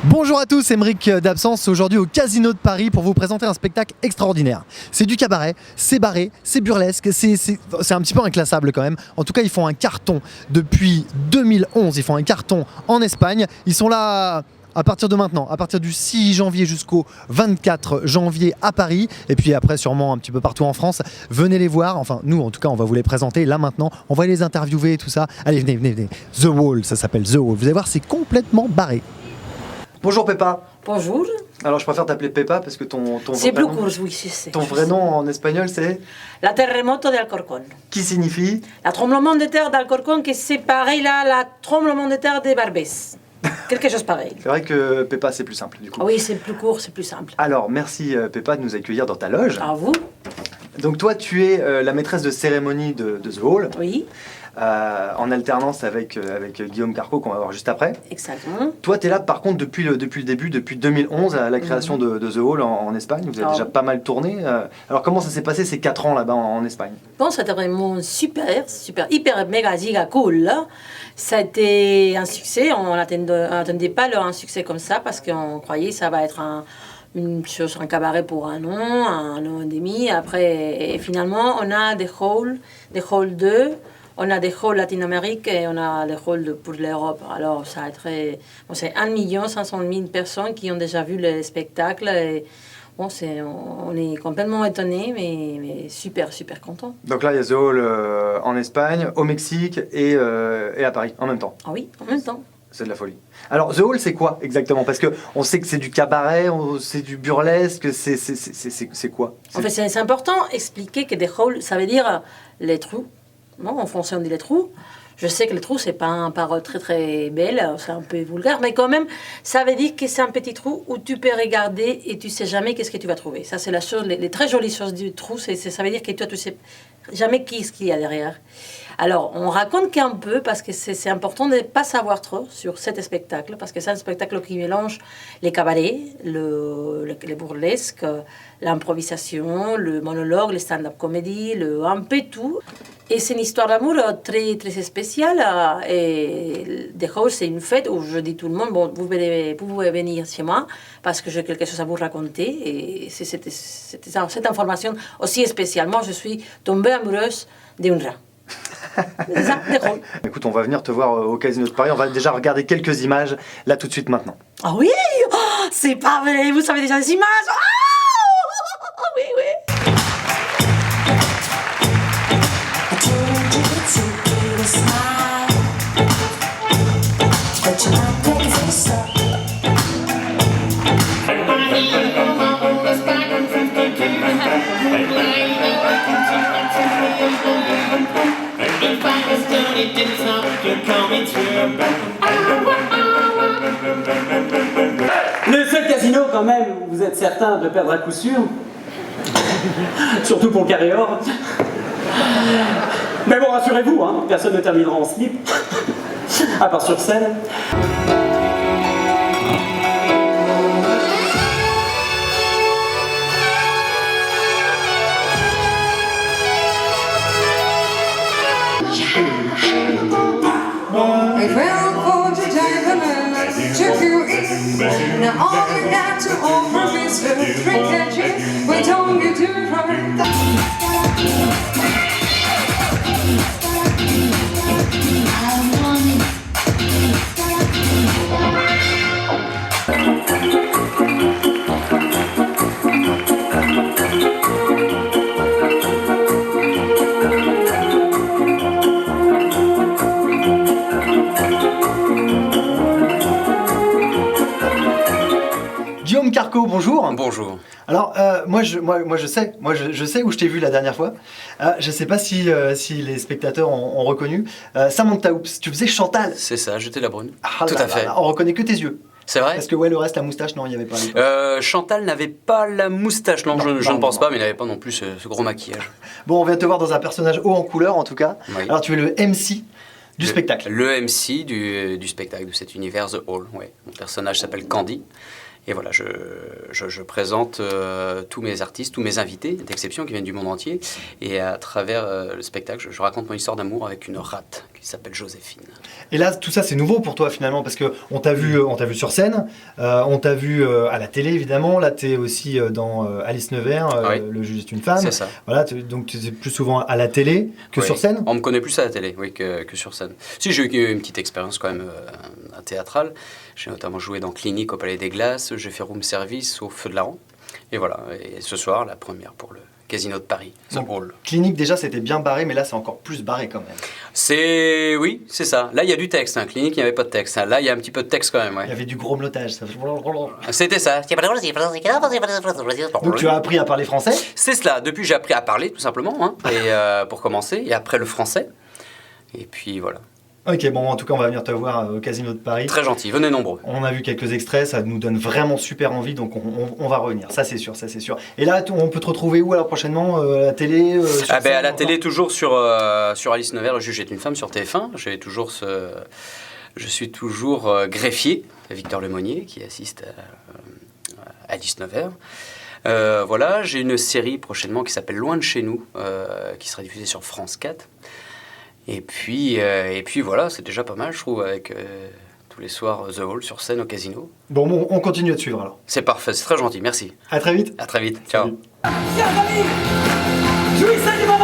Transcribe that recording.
Bonjour à tous, Émeric d'Absence, aujourd'hui au Casino de Paris pour vous présenter un spectacle extraordinaire. C'est du cabaret, c'est barré, c'est burlesque, c'est un petit peu inclassable quand même. En tout cas, ils font un carton depuis 2011, ils font un carton en Espagne. Ils sont là à partir de maintenant, à partir du 6 janvier jusqu'au 24 janvier à Paris, et puis après sûrement un petit peu partout en France. Venez les voir, enfin nous en tout cas on va vous les présenter là maintenant, on va les interviewer et tout ça. Allez venez. The Wall, ça s'appelle The Wall, vous allez voir c'est complètement barré. Bonjour Peppa. Bonjour. Alors je préfère t'appeler Peppa parce que ton C'est vrai plus nom, court, oui, c'est. ton vrai nom en espagnol c'est La terremoto d'Alcorcón. qui signifie La tremblement de terre d'Alcorcón, que c'est pareil là, la tremblement de terre de Barbès. Quelque chose pareil. C'est vrai que Peppa c'est plus simple du coup. Ah oui, c'est plus court, c'est plus simple. Alors merci Peppa de nous accueillir dans ta loge. À vous? Donc toi tu es la maîtresse de cérémonie de The Hall. Oui, En alternance avec Guillaume Carco qu'on va voir juste après. exactement. Toi tu es là par contre depuis le début, depuis 2011 à la création de The Hall en Espagne. Vous avez Ah déjà oui. pas mal tourné. Alors comment ça s'est passé ces 4 ans là-bas en Espagne? Bon, c'était vraiment super, hyper, méga, giga cool. Là. Ça a été un succès. On n'attendait pas un succès comme ça parce qu'on croyait que ça va être une chose, un cabaret pour un an et demi. Après, et finalement, on a des halls 2. On a des halls Latine-Amérique et on a des halls pour l'Europe. Alors, ça a été... Bon, c'est 1 500 000 personnes qui ont déjà vu le spectacle. Et, bon, on est complètement étonnés, mais super contents. Donc là il y a The Hall en Espagne, au Mexique et à Paris en même temps. Ah oui, en même temps. C'est de la folie. Alors The Hall c'est quoi exactement? Parce que on sait que c'est du cabaret, c'est du burlesque, c'est quoi? En fait, c'est important d'expliquer que des halls, ça veut dire les trous. Bon, en français, on dit les trous. Je sais que les trous, c'est pas une parole très belle, c'est un peu vulgaire, mais quand même, ça veut dire que c'est un petit trou où tu peux regarder et tu sais jamais qu'est-ce que tu vas trouver. Ça, c'est la chose, les très jolies choses du trou, ça veut dire que toi, tu sais jamais qu'est-ce qu'il y a derrière. Alors, on raconte qu'un peu, parce que c'est important de ne pas savoir trop sur cet spectacle, parce que c'est un spectacle qui mélange les cabarets, les burlesques, l'improvisation, le monologue, le stand-up comedy, un peu tout. Et c'est une histoire d'amour très spéciale. Et The Hall, c'est une fête où je dis tout le monde, bon, vous pouvez venir chez moi parce que j'ai quelque chose à vous raconter. Et c'est cette information aussi spéciale. Moi, je suis tombée amoureuse d'un rat. C'est ça, The Hall. Écoute, on va venir te voir au Casino de Paris, on va déjà regarder quelques images là tout de suite maintenant. Ah oui, oh, c'est pas vrai, vous savez déjà les images. Ah, oui. Le seul casino, quand même, vous êtes certain de perdre à coup sûr. Surtout pour le carré or. Mais bon, rassurez-vous, hein, personne ne terminera en slip. À part sur scène. We will go to Diamond, took you in. Now all you got to offer is a drink and gin. We don't get to Guillaume Carco, bonjour. Bonjour. Alors moi je sais où je t'ai vu la dernière fois. Je sais pas si les spectateurs ont reconnu. Samantha Oops, tu faisais Chantal. C'est ça, jeter la brune. Ah Tout là à là fait. là, on reconnaît que tes yeux. C'est vrai. Parce que ouais, le reste, la moustache, non, il n'y avait pas. à l'époque. Chantal n'avait pas la moustache, non, je ne pense non. pas, mais il n'avait pas non plus ce gros maquillage. Bon, on vient te voir dans un personnage haut en couleur en tout cas. Oui. Alors tu es le MC du spectacle. Le MC du spectacle, de cet univers The Hall. Ouais. Mon personnage s'appelle Candy. Et voilà, je présente tous mes artistes, tous mes invités, d'exception, qui viennent du monde entier. Et à travers le spectacle, je raconte mon histoire d'amour avec une rate qui s'appelle Joséphine. Et là, tout ça, c'est nouveau pour toi finalement, parce que on t'a vu sur scène, on t'a vu à la télé évidemment. Là, tu es aussi dans Alice Nevers, Oui. Le juge est une femme. C'est ça. Voilà, donc tu es plus souvent à la télé que Oui. sur scène. On me connaît plus à la télé, oui, que sur scène. Si, j'ai eu une petite expérience quand même théâtrale. J'ai notamment joué dans Clinique au Palais des Glaces, j'ai fait room service au Feu de la Ran. Et voilà, et ce soir, la première pour le Casino de Paris, The Donc, Hall. Clinique déjà, c'était bien barré, mais là, c'est encore plus barré quand même. Oui, c'est ça. Là, il y a du texte. Clinique, il n'y avait pas de texte. Là, il y a un petit peu de texte quand même, Il y ouais. avait du grommelottage. Ça. C'était ça. Donc tu as appris à parler français. C'est cela. Depuis, j'ai appris à parler, tout simplement, hein, et, pour commencer, et après le français. Et puis, voilà. Ok, bon, en tout cas, on va venir te voir au Casino de Paris. Très gentil. Venez nombreux. On a vu quelques extraits, ça nous donne vraiment super envie, donc on va revenir, ça c'est sûr, ça c'est sûr. Et là, on peut te retrouver où alors prochainement à la télé sur À scène, la encore télé, toujours sur Alice Nevers, le juge est une femme, sur TF1. Je suis toujours greffier, Victor Lemonnier, qui assiste à Alice Nevers. Voilà, j'ai une série prochainement qui s'appelle Loin de chez nous, qui sera diffusée sur France 4. Et puis voilà, c'est déjà pas mal, je trouve, avec tous les soirs The Hall sur scène au casino. Bon, on continue à te suivre alors. C'est parfait, c'est très gentil, merci. À très vite. À très vite, ciao. Salut. Chers amis, jouissez du moment.